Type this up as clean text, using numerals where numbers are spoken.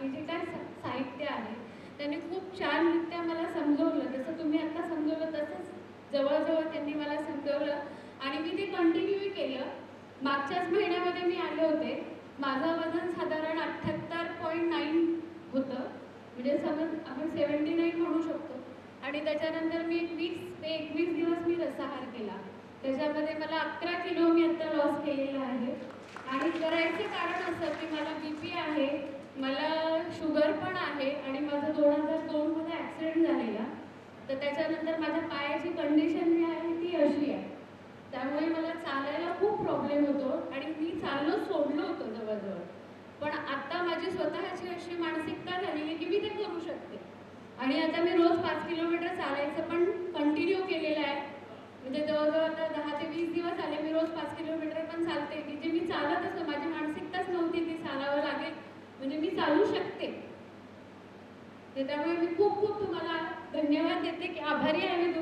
बाकी जे काय साहित्य आहे त्यांनी खूप छानरित्या मला समजवलं. जसं तुम्ही आता समजवलं तसंच जवळजवळ त्यांनी मला समजवलं आणि मी ते कंटिन्यू केलं. मागच्याच महिन्यामध्ये मी आले होते. माझं वजन साधारण 78.9 होतं, म्हणजे समज आपण 79 म्हणू शकतो. आणि त्याच्यानंतर मी 20 ते 21 दिवस मी रसाहार केला. त्याच्यामध्ये मला 11 किलो मी आता लॉस केलेला आहे. आणि करायचं कारण असं की मला BP आहे, मला शुगर पण आहे आणि माझं 2002 मध्ये ॲक्सिडेंट झालेला. तर त्याच्यानंतर माझ्या पायाची कंडिशन जी आहे ती अशी आहे. त्यामुळे मला चालायला खूप प्रॉब्लेम होतो आणि मी चालणं सोडलं होतं जवळजवळ. पण आता माझी स्वतःची अशी मानसिकता झाली की मी ते करू शकते. आणि आता मी रोज 5 किलोमीटर चालायचं पण कंटिन्यू केलेलं आहे. म्हणजे जवळजवळ आता 10 ते 20 दिवस आले मी रोज 5 किलोमीटर पण चालते, की जे मी चालत असतो, माझी मानसिकताच नव्हती ती चालावं लागेल, म्हणजे मी चालू शकते. त्यामुळे मी खूप खूप तुम्हाला धन्यवाद देते, की आभारी आहे मी